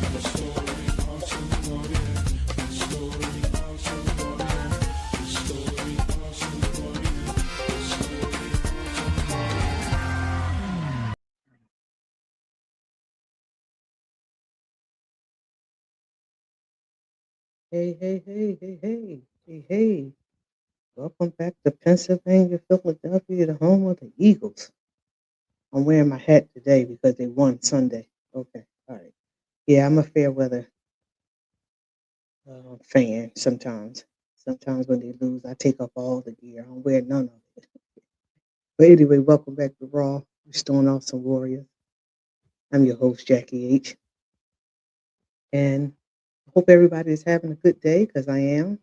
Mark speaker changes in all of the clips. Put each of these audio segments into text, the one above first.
Speaker 1: Hey, hey, hey, hey, hey, hey, hey. Welcome back to Pennsylvania, Philadelphia, the home of the Eagles. I'm wearing my hat today because they won Sunday. Okay, all right. Yeah, I'm a fair weather fan sometimes. Sometimes when they lose, I take off all the gear. I don't wear none of it. But anyway, welcome back to Raw, Restoring Awesome Warriors. I'm your host, Jackie H. And I hope everybody is having a good day because I am.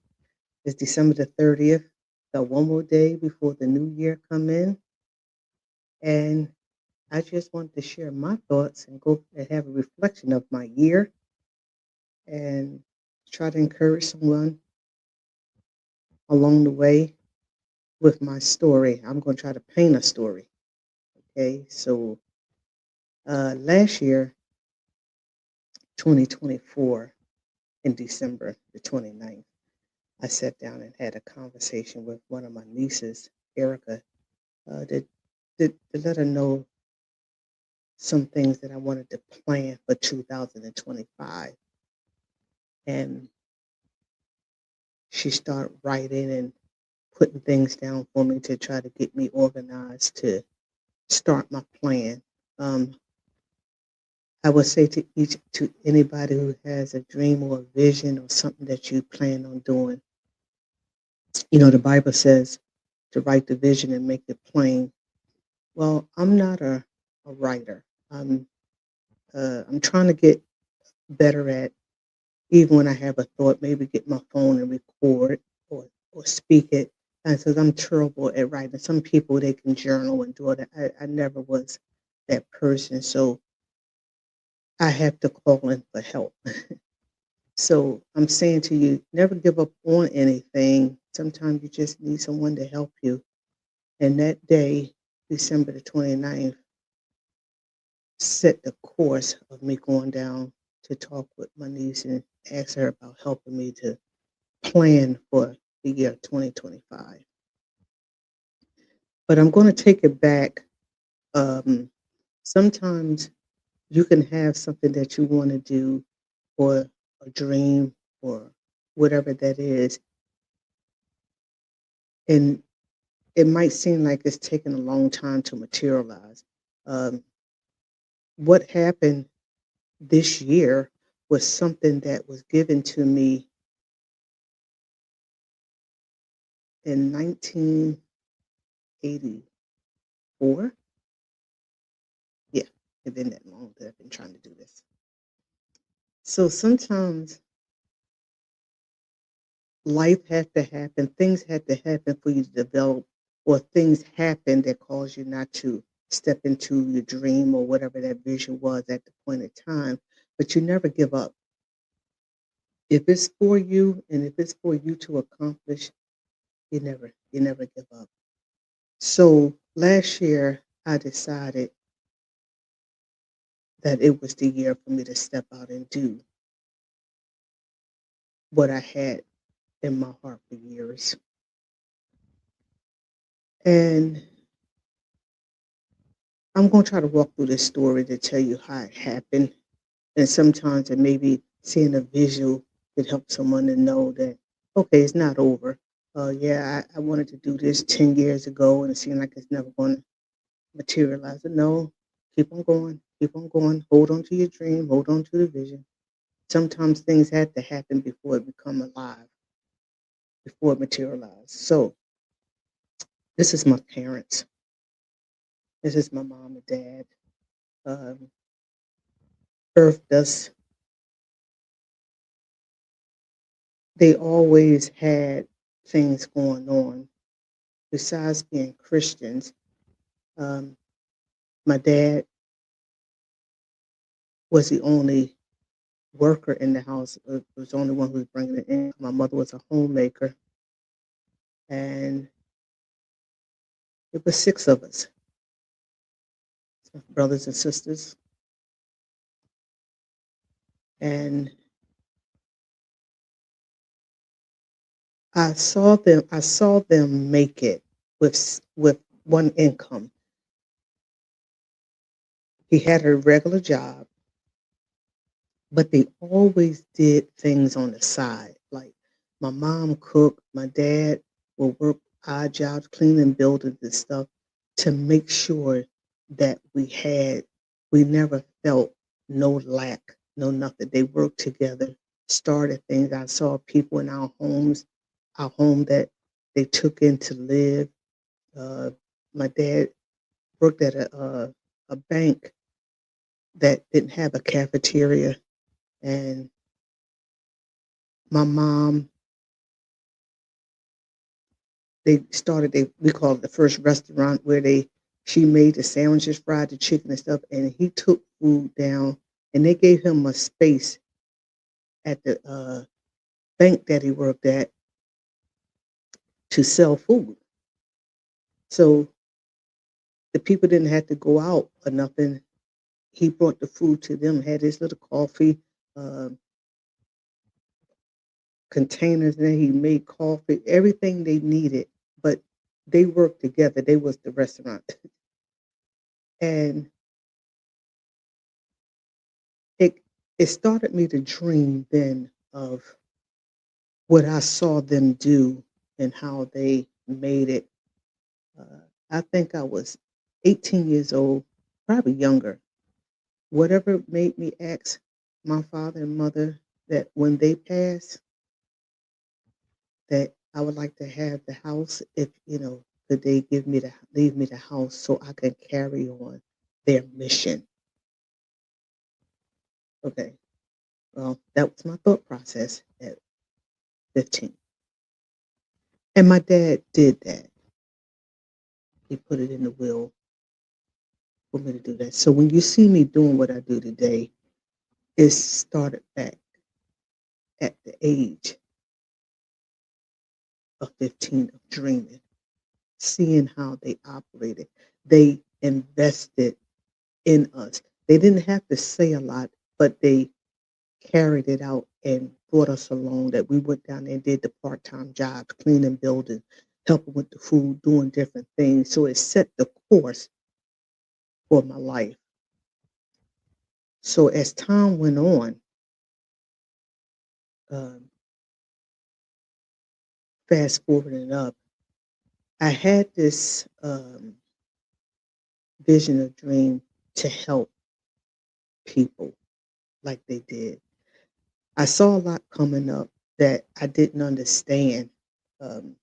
Speaker 1: It's December the 30th. Got one more day before the new year come in. And I just wanted to share my thoughts and go and have a reflection of my year and try to encourage someone along the way with my story. I'm going to try to paint a story. Okay. So last year, 2024, in December the 29th, I sat down and had a conversation with one of my nieces, Erica, to let her know some things that I wanted to plan for 2025. And she started writing and putting things down for me to try to get me organized to start my plan. Um, I would say to anybody who has a dream or a vision or something that you plan on doing, the Bible says to write the vision and make it plain. Well, I'm not a writer. I'm trying to get better at, even when I have a thought, maybe get my phone and record or speak it. And because I'm terrible at writing. Some people, they can journal and do it. I never was that person. So I have to call in for help. So I'm saying to you, never give up on anything. Sometimes you just need someone to help you. And that day, December the 29th, set the course of me going down to talk with my niece and ask her about helping me to plan for the year 2025. But I'm going to take it back. Um, Sometimes you can have something that you want to do or a dream or whatever that is. And it might seem like it's taken a long time to materialize. Um, what happened this year was something that was given to me in 1984. Yeah, it's been that long that I've been trying to do this. So sometimes life had to happen, things had to happen for you to develop, or things happen that cause you not to step into your dream or whatever that vision was at the point in time. But you never give up. If it's for you and if it's for you to accomplish, you never give up. So last year I decided that it was the year for me to step out and do what I had in my heart for years. And I'm going to try to walk through this story to tell you how it happened. And sometimes it may be seeing a visual that helps someone to know that, okay, it's not over. Yeah, I wanted to do this 10 years ago and it seemed like it's never going to materialize. But no, keep on going, hold on to your dream, hold on to the vision. Sometimes things have to happen before it become alive, before it materialize. So this is my parents. This is my mom and dad. Um, birthed us. They always had things going on besides being Christians. Um, my dad was the only worker in the house, was the only one who was bringing it in. My mother was a homemaker, and it was six of us, brothers and sisters. and I saw them make it with one income. He had a regular job, but they always did things on the side. Like my mom cooked, my dad would work odd jobs, cleaning buildings and stuff to make sure that we never felt no lack, no nothing. They worked together, started things. I saw people in our home that they took in to live. Uh, my dad worked at a bank that didn't have a cafeteria, and my mom we call it the first restaurant where she made the sandwiches, fried the chicken and stuff, and he took food down, and they gave him a space at the bank that he worked at to sell food. So the people didn't have to go out or nothing. He brought the food to them, had his little coffee uh, containers, and then he made coffee, everything they needed. But they worked together. They was the restaurant, and it it started me to dream then of what I saw them do and how they made it. Uh, I think I was 18 years old, probably younger. Whatever made me ask my father and mother that when they pass, that I would like to have the house. If could they leave me the house so I can carry on their mission? Okay, well, that was my thought process at 15, and my dad did that. He put it in the will for me to do that. So when you see me doing what I do today, it started back at the age of 15 of dreaming, seeing how they operated. They invested in us. They didn't have to say a lot, but they carried it out and brought us along. That we went down there and did the part-time jobs, cleaning buildings, helping with the food, doing different things. So it set the course for my life. So as time went on, um, fast forwarding up, I had this vision or dream to help people like they did. I saw a lot coming up that I didn't understand. Um,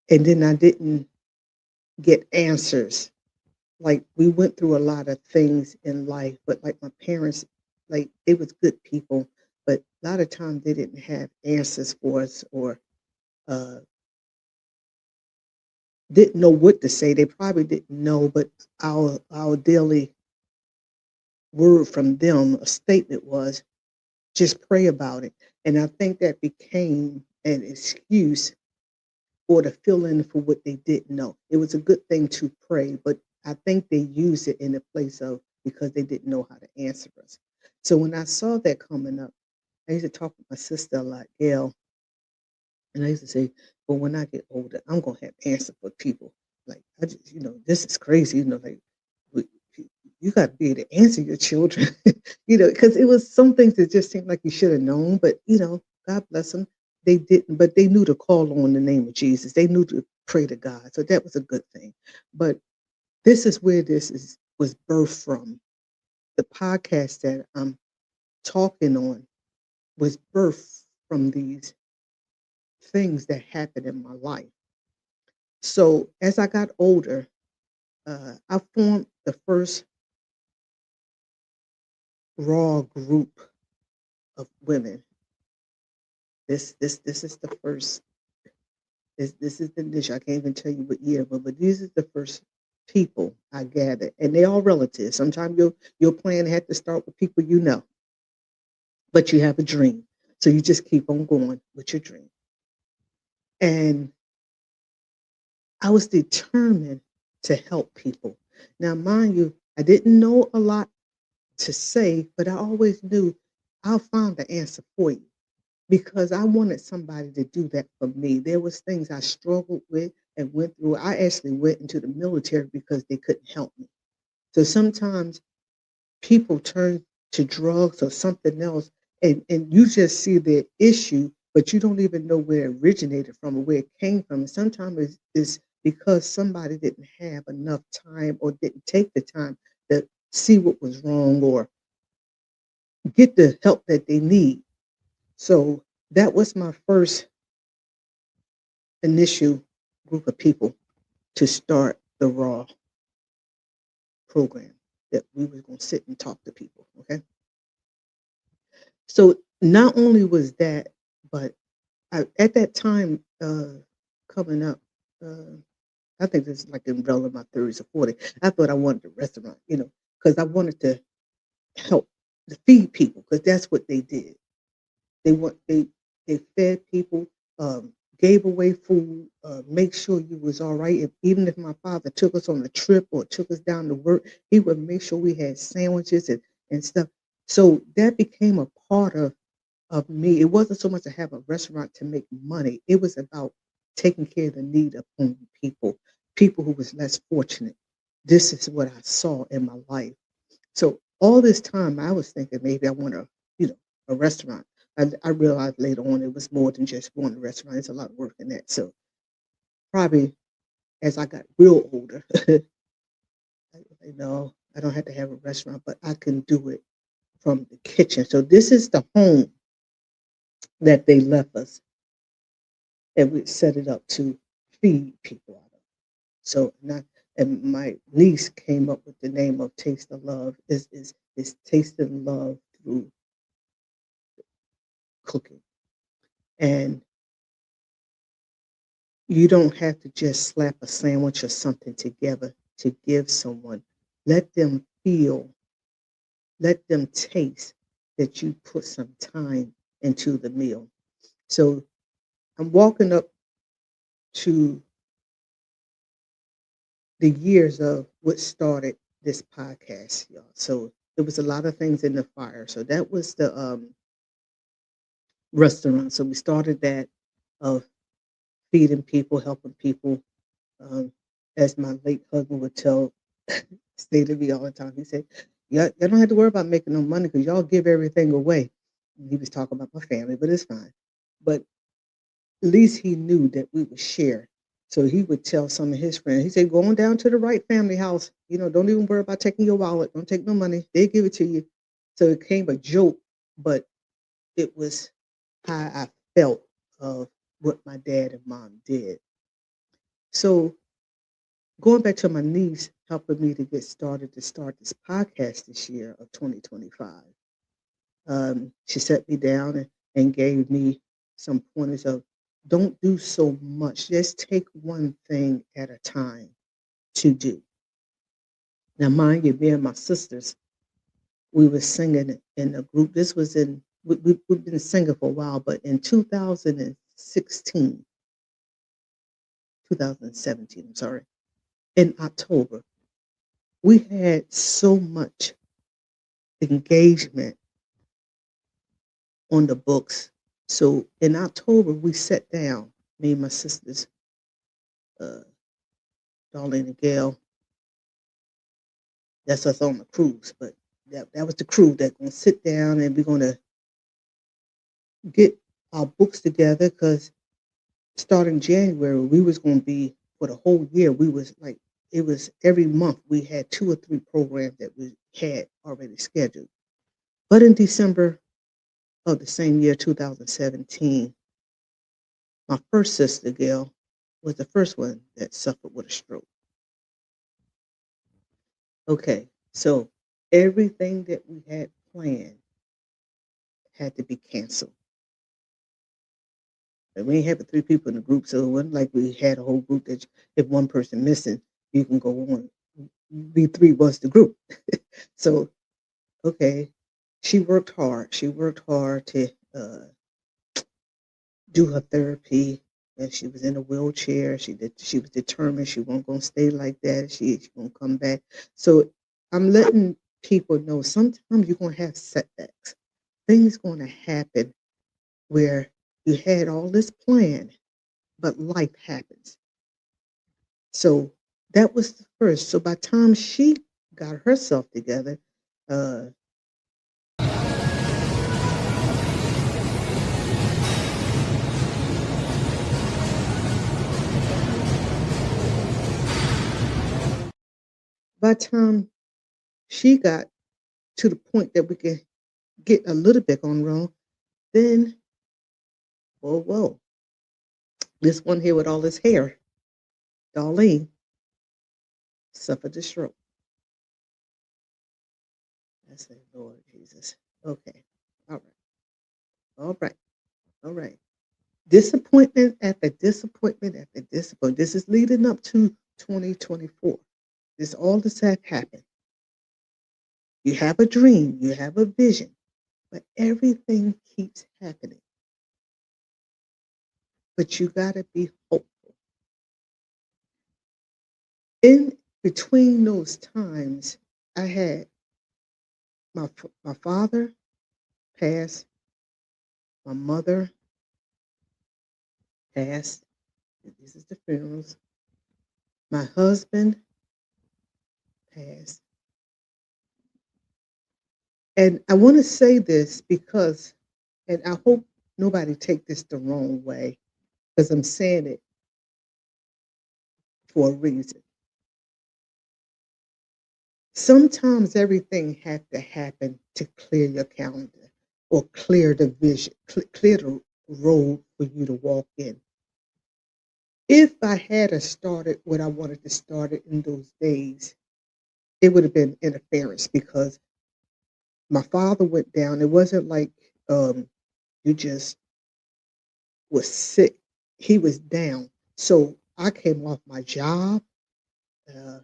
Speaker 1: and then I didn't get answers. Like we went through a lot of things in life, but like my parents, like they was good people, but a lot of times they didn't have answers for us or uh, didn't know what to say. They probably didn't know, but our daily word from them, a statement was, just pray about it. And I think that became an excuse or to fill in for what they didn't know. It was a good thing to pray, but I think they used it in the place of because they didn't know how to answer us. So when I saw that coming up, I used to talk with my sister a lot, Gail, and I used to say, well, when I get older, I'm gonna have answers for people. Like I just, this is crazy, like we- you got to be able to answer your children, because it was some things that just seemed like you should have known, but God bless them, they didn't, but they knew to call on the name of Jesus. They knew to pray to God, so that was a good thing. But this is where this is was birthed from. The podcast that I'm talking on was birthed from these things that happened in my life. So as I got older, I formed the first raw group of women. This is the first. This is the niche. I can't even tell you what year, but these are the first people I gathered, and they all relatives. Sometimes your plan had to start with people you know, but you have a dream, so you just keep on going with your dream. And I was determined to help people. Now, mind you, I didn't know a lot to say, but I always knew I'll find the answer for you because I wanted somebody to do that for me. There was things I struggled with and went through. I actually went into the military because they couldn't help me. So sometimes people turn to drugs or something else, and you just see the issue, but you don't even know where it originated from or where it came from. And sometimes it's because somebody didn't have enough time or didn't take the time to see what was wrong or get the help that they need. So that was my first initial group of people to start the Raw program that we were going to sit and talk to people. Okay. So not only was that, but at that time, coming up, uh, I think this is like in well in my 30s or 40, I thought I wanted a restaurant, because I wanted to help to feed people because that's what they did. They want they fed people, gave away food, make sure you was all right. Even if my father took us on a trip or took us down to work, he would make sure we had sandwiches and stuff. So that became a part of me. It wasn't so much to have a restaurant to make money. It was about taking care of the need of hungry people, people who was less fortunate. This is what I saw in my life. So all this time I was thinking maybe I want a restaurant. I realized later on it was more than just going to a restaurant. It's a lot of work in that. So probably as I got real older, I know I don't have to have a restaurant, but I can do it from the kitchen. So this is the home that they left us and we set it up to feed people out of. So not and my niece came up with the name of Taste of Love is tasting love through cooking. And you don't have to just slap a sandwich or something together to give someone. Let them feel, let them taste that you put some time into the meal. So I'm walking up to the years of what started this podcast, y'all. So there was a lot of things in the fire. So that was the restaurant. So we started that of feeding people, helping people. Um, as my late husband would say to me all the time, he said, y'all don't have to worry about making no money because y'all give everything away. And he was talking about my family, but it's fine. But at least he knew that we would share. So he would tell some of his friends, he said, go on down to the right family house. Don't even worry about taking your wallet. Don't take no money. They give it to you. So it became a joke, but it was how I felt of what my dad and mom did. So going back to my niece helping me to get started to start this podcast this year of 2025. She set me down and gave me some pointers of don't do so much. Just take one thing at a time to do. Now, mind you, me and my sisters, we were singing in a group. This was we've been singing for a while, but in 2016, 2017, I'm sorry, in October, we had so much engagement on the books. So in October, we sat down, me and my sisters, uh, Darlene and Gail. That's us on the cruise, but that was the crew that gonna sit down and we're gonna get our books together because starting January, we was gonna be for the whole year. We was like it was every month we had two or three programs that we had already scheduled. But in December of the same year, 2017, my first sister, Gail, was the first one that suffered with a stroke. Okay, so everything that we had planned had to be canceled. And we ain't having three people in the group, so it wasn't like we had a whole group that if one person missing, you can go on. We three was the group. So okay, she worked hard. She worked hard to do her therapy, and she was in a wheelchair. She was determined she wasn't gonna stay like that. She gonna come back. So I'm letting people know sometimes you're going to have setbacks. Things going to happen where you had all this plan, but life happens. So that was the first. So by the time she got herself together, uh, by the time she got to the point that we could get a little bit on wrong, then, whoa, this one here with all this hair, Darlene, suffered a stroke. I said, Lord Jesus. Okay. All right. All right. All right. Disappointment after disappointment after disappointment. This is leading up to 2024. This all this have happened. You have a dream, you have a vision, but everything keeps happening. But you gotta be hopeful. In between those times, I had my father passed, my mother passed. This is the funerals. My husband passed. And I want to say this because, and I hope nobody take this the wrong way, because I'm saying it for a reason. Sometimes everything has to happen to clear your calendar or clear the vision, clear the road for you to walk in. If I had a started what I wanted to start it in those days, it would have been interference because my father went down. It wasn't like you just was sick. He was down. So I came off my job, uh,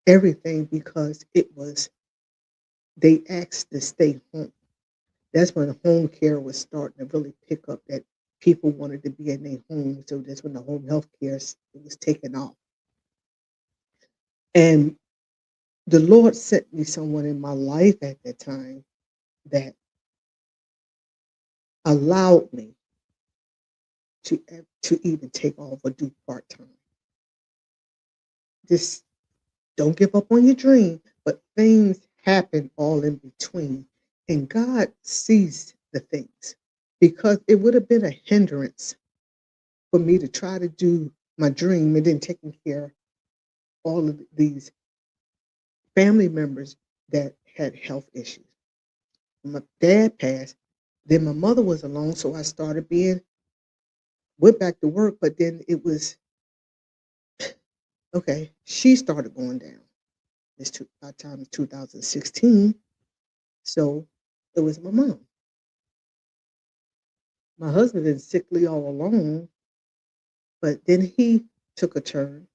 Speaker 1: everything because it was they asked to stay home. That's when home care was starting to really pick up that people wanted to be in their home. So that's when the home health care was taken off. And the Lord sent me someone in my life at that time that allowed me to even take off or do part time. Just don't give up on your dream, but things happen all in between. And God sees the things because it would have been a hindrance for me to try to do my dream and then taking care of all of these family members that had health issues. My dad passed, then my mother was alone, so I started went back to work, but then it was okay. She started going down. By the time 2016, so it was my mom. My husband is sickly all alone, but then he took a turn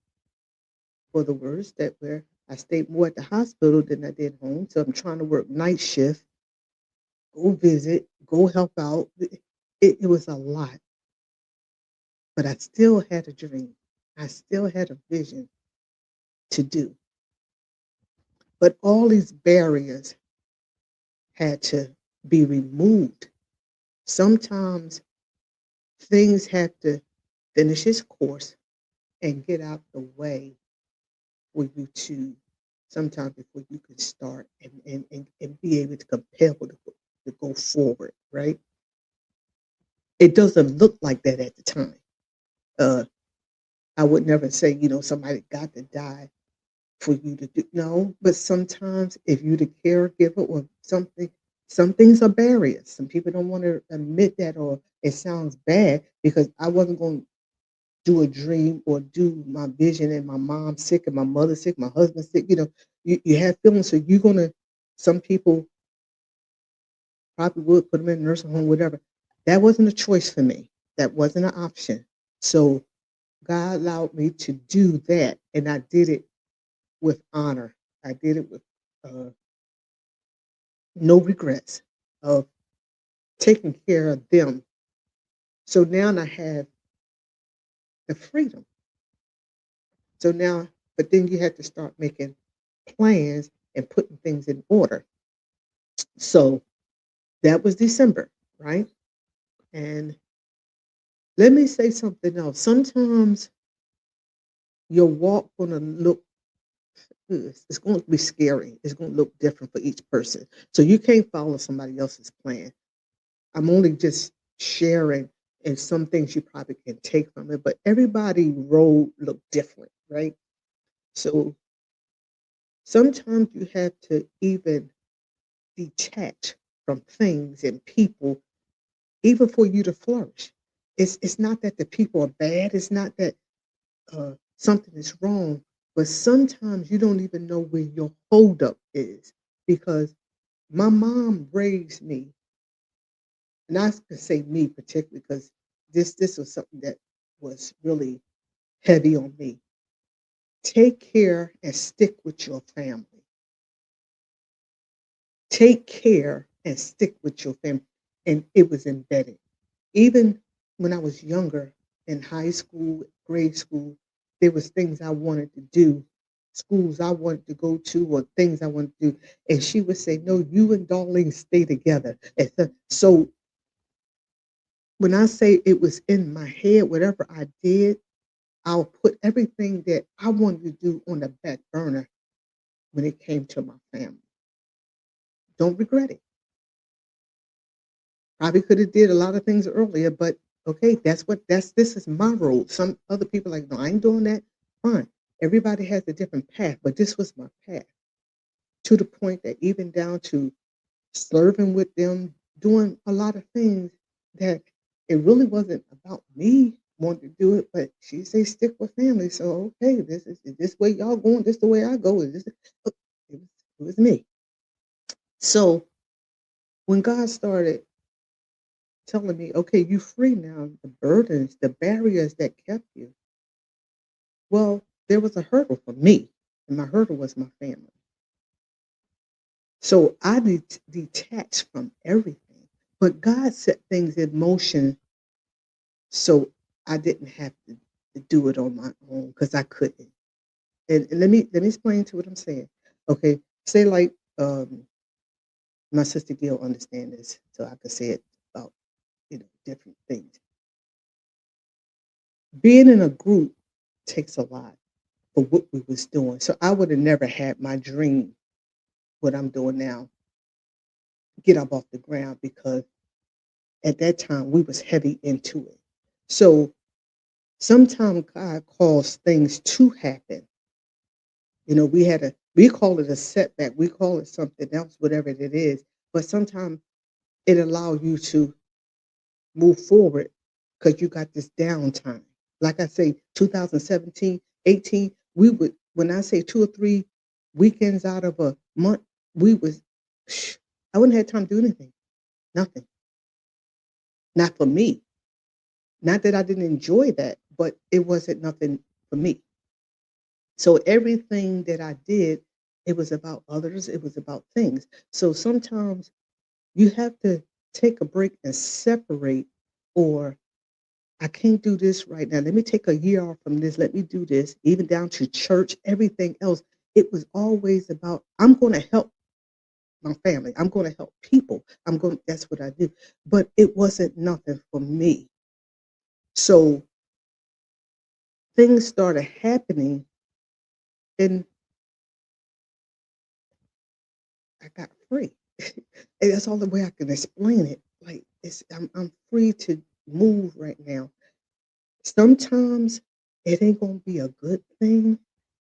Speaker 1: for the worse that where I stayed more at the hospital than I did home. So I'm trying to work night shift, go visit, go help out. It was a lot, but I still had a dream. I still had a vision to do. But all these barriers had to be removed. Sometimes things have to finish its course and get out the way for you to sometimes before you can start and be able to compel to go forward, right? It doesn't look like that at the time. Uh, I would never say, somebody got to die for you to do no, but sometimes if you the caregiver or something, some things are barriers. Some people don't want to admit that or it sounds bad because I wasn't going do a dream or do my vision and my mom's sick and my mother's sick, my husband's sick, you have feelings. So you're gonna some people probably would put them in a nursing home, whatever. That wasn't a choice for me. That wasn't an option. So God allowed me to do that and I did it with honor. I did it with uh, no regrets of taking care of them. So now I have the freedom. So now, but then you have to start making plans and putting things in order. So that was December, right? And let me say something else. Sometimes your walk gonna look it's going to be scary. It's going to look different for each person. So you can't follow somebody else's plan. I'm only just sharing, and some things you probably can take from it, but everybody road look different, right? So sometimes you have to even detach from things and people, even for you to flourish. It's not that the people are bad. It's not that something is wrong, but sometimes you don't even know where your holdup is because my mom raised me, and I can say me particularly because this was something that was really heavy on me. Take care and stick with your family. Take care and stick with your family. And it was embedded. Even when I was younger in high school, grade school, there was things I wanted to do, schools I wanted to go to, or things I wanted to do. And she would say, no, you and Darlene stay together. And so when I say it was in my head, whatever I did, I'll put everything that I wanted to do on the back burner when it came to my family. Don't regret it. Probably could have did a lot of things earlier, but okay, this is my road. Some other people like, no, I ain't doing that. Fine. Everybody has a different path, but this was my path to the point that even down to serving with them, doing a lot of things that it really wasn't about me wanting to do it, but she say stick with family. So okay, is this way y'all going, this the way I go. Is this it was me. So when God started telling me, okay, you free now, the burdens, the barriers that kept you, well, there was a hurdle for me, and my hurdle was my family. So I detached from everything. But God set things in motion so I didn't have to do it on my own because I couldn't. And let me explain to what I'm saying. Okay, say like my sister Gail understand this, so I could say it about different things. Being in a group takes a lot for what we was doing. So I would have never had my dream, what I'm doing now, get up off the ground because at that time we was heavy into it. So sometimes God calls things to happen. We call it a setback, we call it something else, whatever it is. But sometimes it allows you to move forward because you got this downtime. Like I say, 2017, 18, we would when I say 2 or 3 weekends out of a month, we was I wouldn't have time to do anything. Nothing. Not for me. Not that I didn't enjoy that, but it wasn't nothing for me. So everything that I did, it was about others, it was about things. So sometimes you have to take a break and separate, or I can't do this right now. Let me take a year off from this. Let me do this, even down to church, everything else. It was always about, I'm going to help my family. I'm going to help people. That's what I do. But it wasn't nothing for me. So things started happening and I got free. And that's all the way I can explain it. Like I'm free to move right now. Sometimes it ain't gonna be a good thing.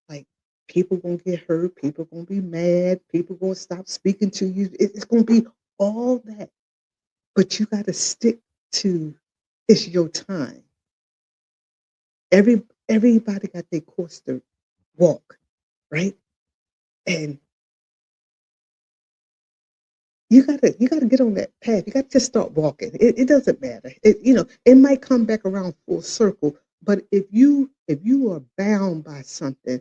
Speaker 1: Like people gonna get hurt, people gonna be mad, people gonna stop speaking to you. It's gonna be all that. But you gotta stick to it's your time. Everybody got their course to walk, right? And you gotta get on that path. You gotta just start walking. It doesn't matter. It might come back around full circle, but if you are bound by something,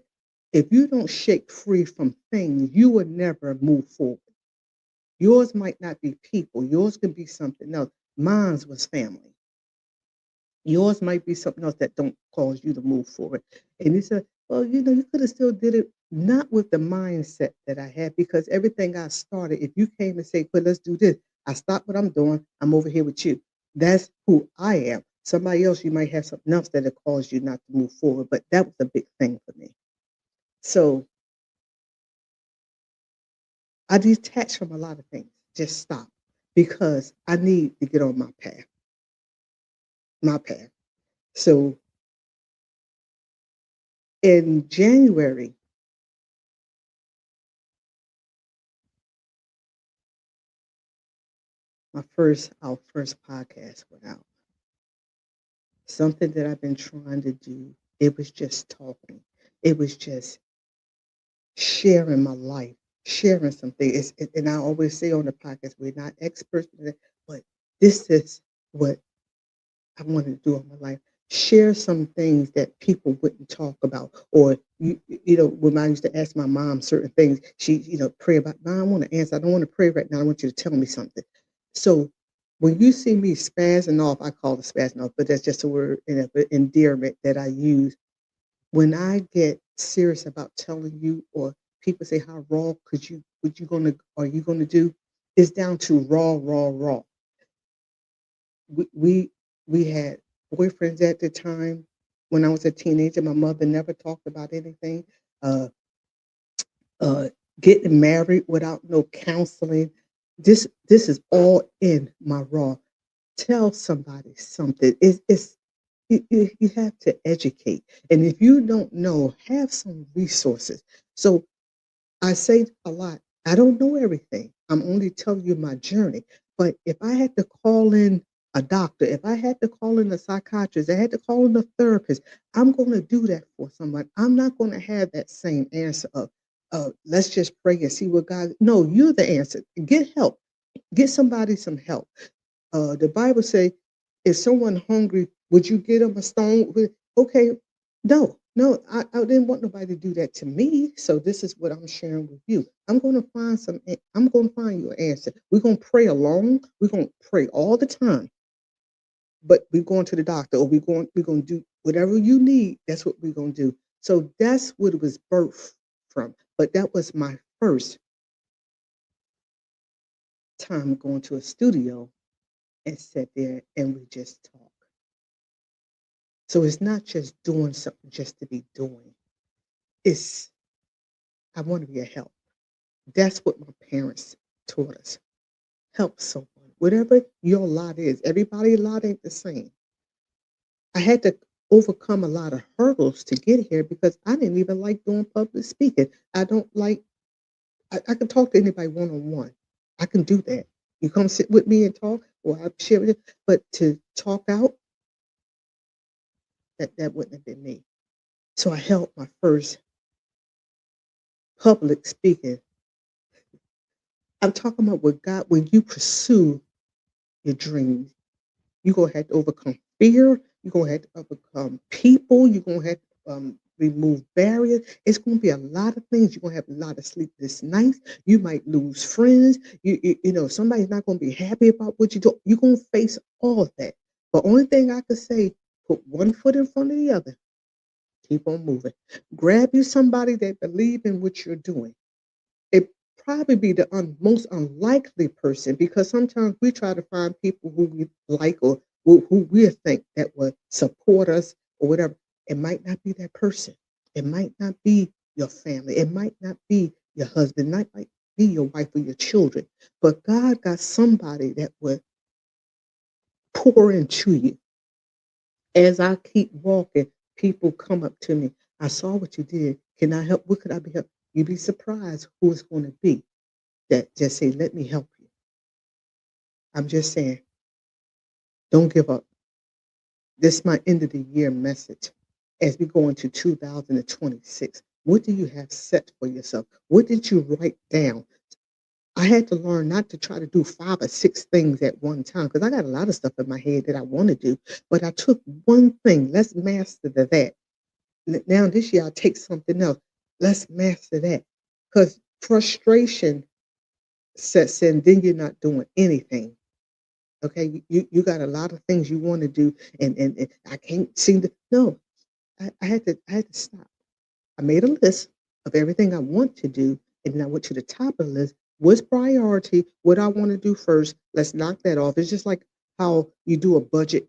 Speaker 1: if you don't shake free from things, you will never move forward. Yours might not be people. Yours can be something else. Mine's was family. Yours might be something else that don't cause you to move forward. And he said, well, you could have still did it not with the mindset that I had, because everything I started, if you came and say, "But let's do this," I stop what I'm doing. I'm over here with you. That's who I am. Somebody else, you might have something else that will cause you not to move forward, but that was a big thing for me. So I detach from a lot of things. Just stop because I need to get on my path. My path. So in January, our first podcast went out. Something that I've been trying to do. It was just talking. It was just sharing my life, sharing something. And I always say on the podcast, we're not experts, but this is what I wanted to do in my life. Share some things that people wouldn't talk about. Or when I used to ask my mom certain things, she, pray about, "Mom, I want to answer. I don't want to pray right now. I want you to tell me something." So when you see me spazzing off, I call it spazzing off, but that's just a word in endearment that I use. When I get serious about telling you, or people say, "How raw are you gonna do?" It's down to raw, raw, raw. We had boyfriends at the time. When I was a teenager, my mother never talked about anything. Uh, Getting married without no counseling. This is all in my raw. Tell somebody something. You have to educate, and if you don't know, have some resources. So I say a lot, I don't know everything. I'm only telling you my journey. But if I had to call in a doctor, if I had to call in a psychiatrist, I had to call in a therapist, I'm going to do that for someone. I'm not going to have that same answer of, let's just pray and see what God. No, you're the answer. Get help. Get somebody some help. The Bible say, if someone hungry, would you get them a stone? Okay, no, no, I didn't want nobody to do that to me. So this is what I'm sharing with you. I'm going to find you an answer. We're going to pray along. We're going to pray all the time, but we're going to the doctor, or we're going to do whatever you need. That's what we're going to do. So that's what it was birthed from. But that was my first time going to a studio and sit there and we just talk. So it's not just doing something just to be doing. It's I want to be a help. That's what my parents taught us. Help someone. Whatever your lot is. Everybody's lot ain't the same. I had to overcome a lot of hurdles to get here because I didn't even like doing public speaking. I don't like I can talk to anybody one on one. I can do that. You come sit with me and talk, or I share with you. But to talk out, that wouldn't have been me. So I held my first public speaking. I'm talking about with God, when you pursue your dreams, you're going to have to overcome fear. You're going to have to overcome people. You're going to have to remove barriers. It's going to be a lot of things. You're going to have a lot of sleepless nights. You might lose friends. Somebody's not going to be happy about what you do. You're going to face all of that. But only thing I could say, put one foot in front of the other. Keep on moving. Grab you somebody that believe in what you're doing. It probably be the most unlikely person, because sometimes we try to find people who we like, or who we think that would support us or whatever. It might not be that person. It might not be your family. It might not be your husband. It might be your wife or your children. But God got somebody that would pour into you. As I keep walking, people come up to me. "I saw what you did. Can I help? What could I be help?" You'd be surprised who it's going to be that just say, "Let me help you." I'm just saying, don't give up. This is my end of the year message. As we go into 2026, what do you have set for yourself? What did you write down? I had to learn not to try to do 5 or 6 things at one time, because I got a lot of stuff in my head that I want to do. But I took one thing. Let's master that. Now this year I'll take something else. Let's master that. Because frustration sets in, then you're not doing anything. Okay, you got a lot of things you want to do, and I can't seem to. No, I had to stop. I made a list of everything I want to do, and then I went to the top of the list. What's priority? What I want to do first? Let's knock that off. It's just like how you do a budget.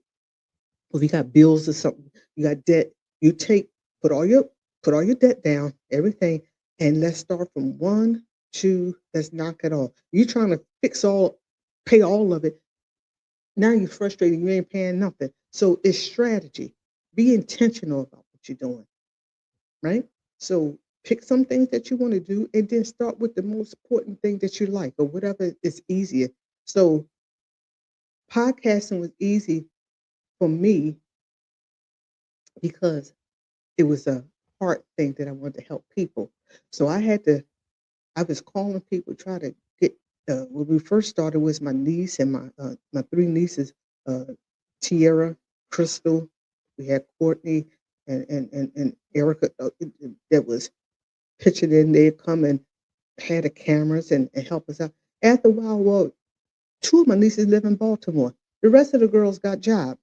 Speaker 1: If you got bills or something, you got debt. You take put all your put all your debt down, everything, and let's start from one, two. Let's knock it off. You trying to pay all of it. Now you're frustrated. You ain't paying nothing. So it's strategy. Be intentional about what you're doing, right? So pick some things that you want to do and then start with the most important thing that you like or whatever is easier. So podcasting was easy for me because it was a heart thing that I wanted to help people. So I was calling people, try to get, when we first started was my niece and my three nieces, uh, Tierra, Crystal, we had Courtney and Erica, that was pitching in. They'd come and had the cameras and help us out. After a while, well, two of my nieces live in Baltimore. The rest of the girls got jobs.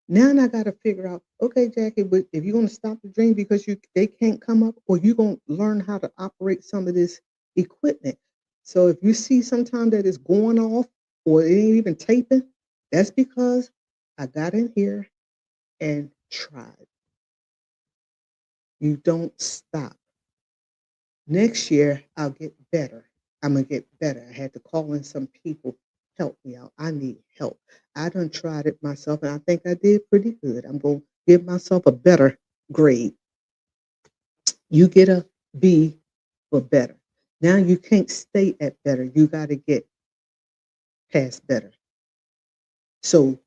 Speaker 1: Now I got to figure out, okay, Jackie, but if you're going to stop the dream because they can't come up, or you're going to learn how to operate some of this equipment. So if you see sometime that it's going off or it ain't even taping, that's because I got in here and tried. You don't stop. Next year, I'll get better. I'm gonna get better. I had to call in some people, help me out. I need help. I done tried it myself, and I think I did pretty good. I'm gonna give myself a better grade. You get a B for better. Now you can't stay at better. You got to get past better. So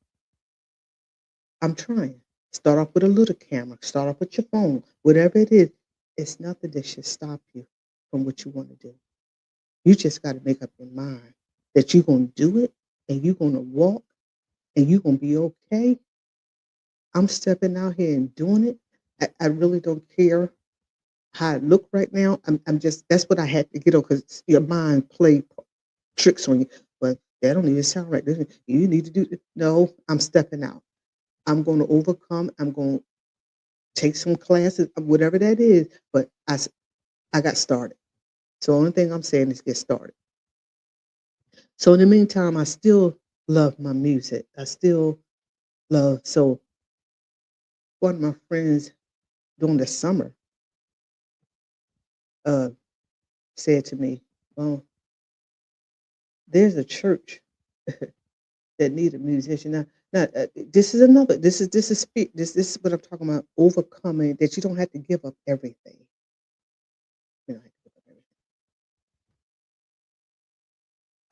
Speaker 1: I'm trying. Start off with a little camera. Start off with your phone. Whatever it is, it's nothing that should stop you from what you want to do. You just got to make up your mind that you're going to do it and you're going to walk and you're going to be okay. I'm stepping out here and doing it. I really don't care how I look right now. I'm just, that's what I had to get on because your mind play tricks on you. But that don't even sound right. You need to do it. No, I'm stepping out. I'm going to overcome. I'm going to take some classes, whatever that is. But I got started. So the only thing I'm saying is get started. So in the meantime, I still love my music. I still love. So one of my friends during the summer uh, said to me, "Well, there's a church that need a musician." Now this is another. This is what I'm talking about. Overcoming that you don't have to give up everything. You don't have to give up everything.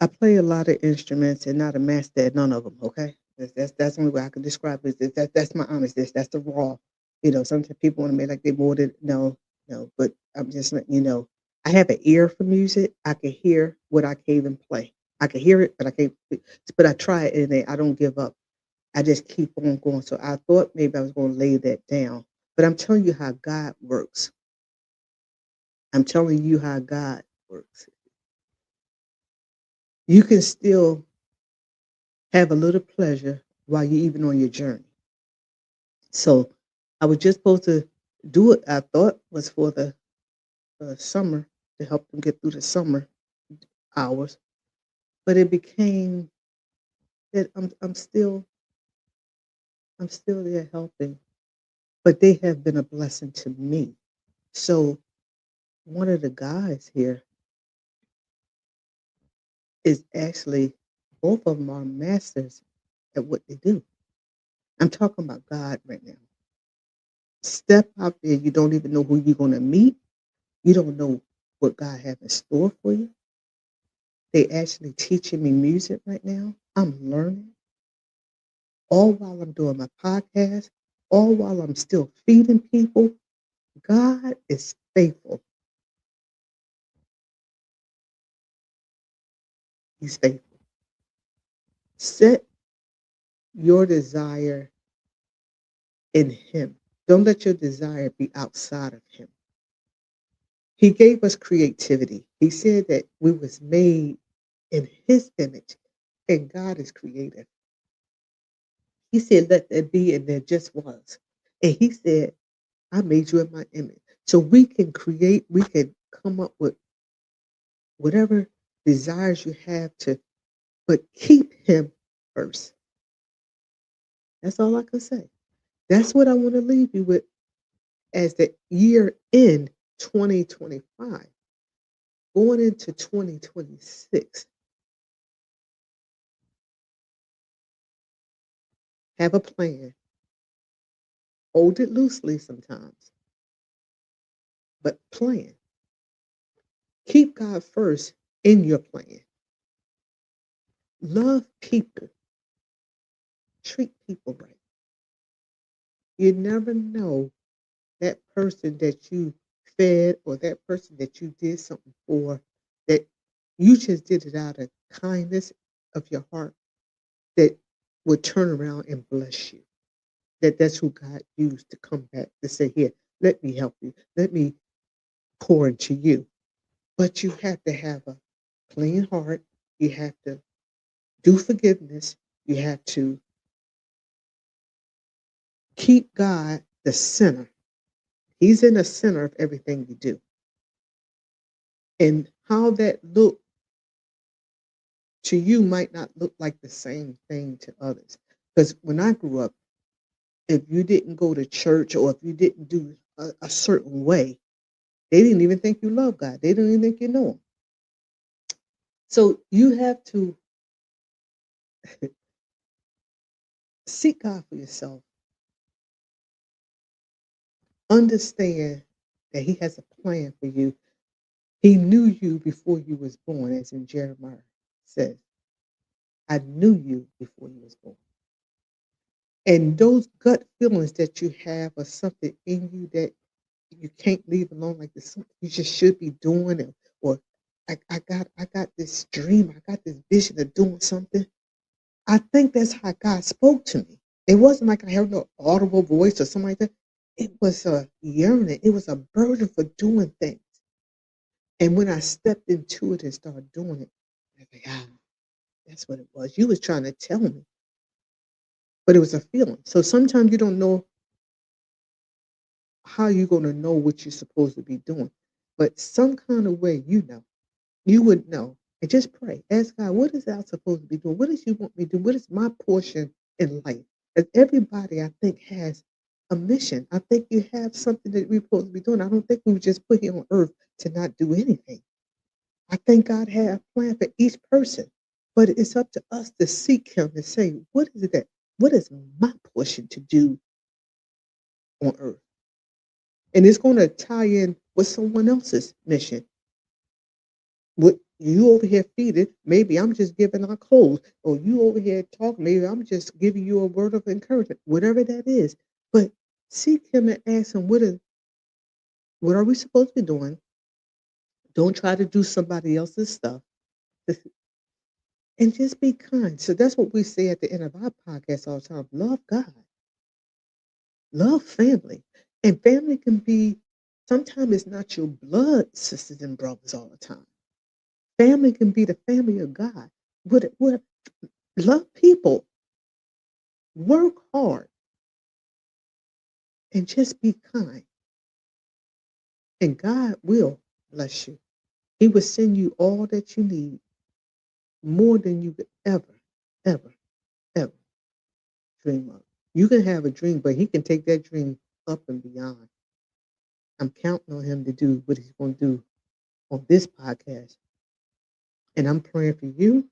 Speaker 1: I play a lot of instruments and not a master at none of them. Okay, that's the only way I can describe it. That's my honest. That's the raw. Sometimes people want to make like they more than no, no. But I'm just letting you know. I have an ear for music. I can hear what I can't even play. I can hear it, but I can't. But I try it and I don't give up. I just keep on going. So I thought maybe I was going to lay that down. But I'm telling you how God works. I'm telling you how God works. You can still have a little pleasure while you're even on your journey. So I was just supposed to do it. I thought was for the summer to help them get through the summer hours, but it became that I'm still there helping, but they have been a blessing to me. So one of the guys here is actually both of them are masters at what they do. I'm talking about God right now. Step out there, you don't even know who you're gonna meet. You don't know what God has in store for you. They actually teaching me music right now. I'm learning all while I'm doing my podcast, all while I'm still feeding people. God is faithful. He's faithful. Set your desire in Him. Don't let your desire be outside of Him. He gave us creativity. He said that we was made in His image, and God is creative. He said, "Let there be," and there just was. And He said, "I made you in my image." So we can create, we can come up with whatever desires you have to, but keep him first. That's all I can say. That's what I want to leave you with as the year end 2025, going into 2026. Have a plan. Hold it loosely sometimes, but plan. Keep God first in your plan. Love people. Treat people right. You never know that person that you fed or that person that you did something for, that you just did it out of kindness of your heart, that would turn around and bless you. That's who God used to come back to say, here, let me help you. Let me pour into you. But you have to have a clean heart. You have to do forgiveness. You have to keep God the center. He's in the center of everything you do. And how that look to you might not look like the same thing to others. Because when I grew up, if you didn't go to church or if you didn't do a certain way, they didn't even think you love God. They didn't even think you know him. So you have to seek God for yourself. Understand that he has a plan for you. He knew you before you was born, as in Jeremiah says. I knew you before you was born. And those gut feelings that you have or something in you that you can't leave alone, like this something you just should be doing it, or I got this dream, I got this vision of doing something. I think that's how God spoke to me. It wasn't like I heard no audible voice or something like that. It was a yearning, it was a burden for doing things. And when I stepped into it and started doing it, I was like, that's what it was. You was trying to tell me, but it was a feeling. So sometimes you don't know how you're going to know what you're supposed to be doing, but some kind of way, you would know. And just pray. Ask God, what is I supposed to be doing? What does you want me to do? What is my portion in life? And everybody, I think, has a mission. I think you have something that we're supposed to be doing. I don't think we were just put here on earth to not do anything. I think God had a plan for each person. But it's up to us to seek him and say, what is my portion to do on earth? And it's going to tie in with someone else's mission. What you over here feeding, maybe I'm just giving our clothes, or you over here talking, maybe I'm just giving you a word of encouragement, whatever that is. But seek him and ask him, what are we supposed to be doing? Don't try to do somebody else's stuff. And just be kind. So that's what we say at the end of our podcast all the time. Love God. Love family. And family can be, sometimes it's not your blood sisters and brothers all the time. Family can be the family of God. What love people, work hard, and just be kind. And God will bless you. He will send you all that you need, more than you could ever, ever, ever dream of. You can have a dream, but he can take that dream up and beyond. I'm counting on him to do what he's going to do on this podcast. And I'm praying for you,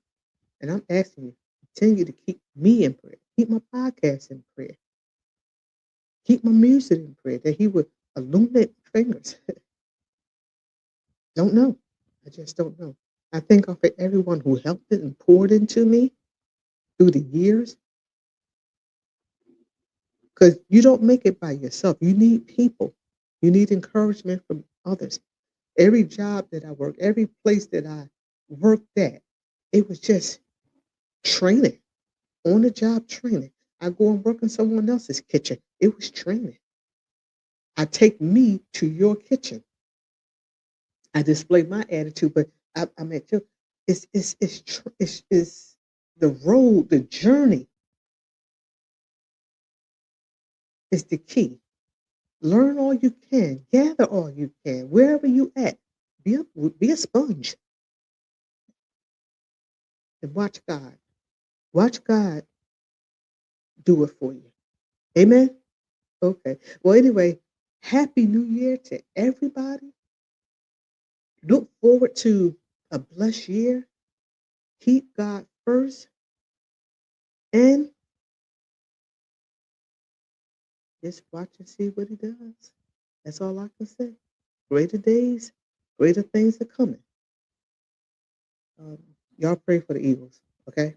Speaker 1: and I'm asking you, continue to keep me in prayer. Keep my podcast in prayer. Keep my music in prayer, that he would illuminate my fingers. Don't know. I just don't know. I thank God for everyone who helped it and poured into me through the years, because you don't make it by yourself. You need people. You need encouragement from others. Every job that I worked, every place that I worked at, it was just training, on the job training. I go and work in someone else's kitchen. It was training. I take me to your kitchen. I display my attitude, but I'm at your. It's the road, the journey is the key. Learn all you can. Gather all you can. Wherever you at, be a sponge and watch God. Watch God do it for you. Amen. Okay. Well, anyway, happy New Year to everybody. Look forward to a blessed year. Keep God first and just watch and see what He does. That's all I can say. Greater days, greater things are coming. Um, y'all pray for the Eagles, okay?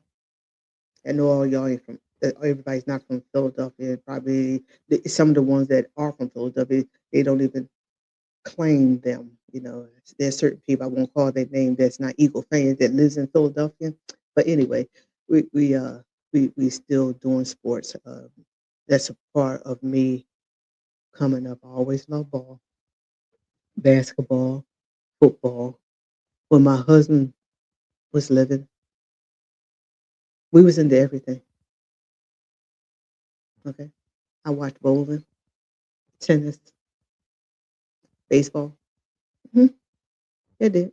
Speaker 1: I know all y'all ain't from. Everybody's not from Philadelphia. Probably some of the ones that are from Philadelphia, they don't even claim them. You know, there's certain people I won't call their name that's not Eagle fans that lives in Philadelphia. But anyway, we still doing sports. That's a part of me coming up. I always love ball, basketball, football. When my husband was living, we was into everything. Okay, I watched bowling, tennis, baseball. Hmm. I did,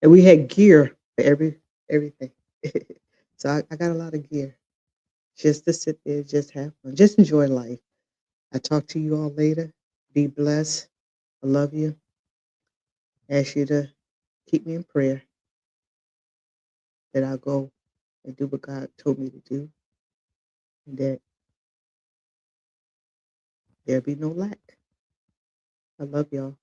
Speaker 1: and we had gear for everything. So I got a lot of gear just to sit there, just have fun, just enjoy life. I talk to you all later. Be blessed. I love you. Ask you to keep me in prayer that I'll go and do what God told me to do, and that there be no lack. I love y'all.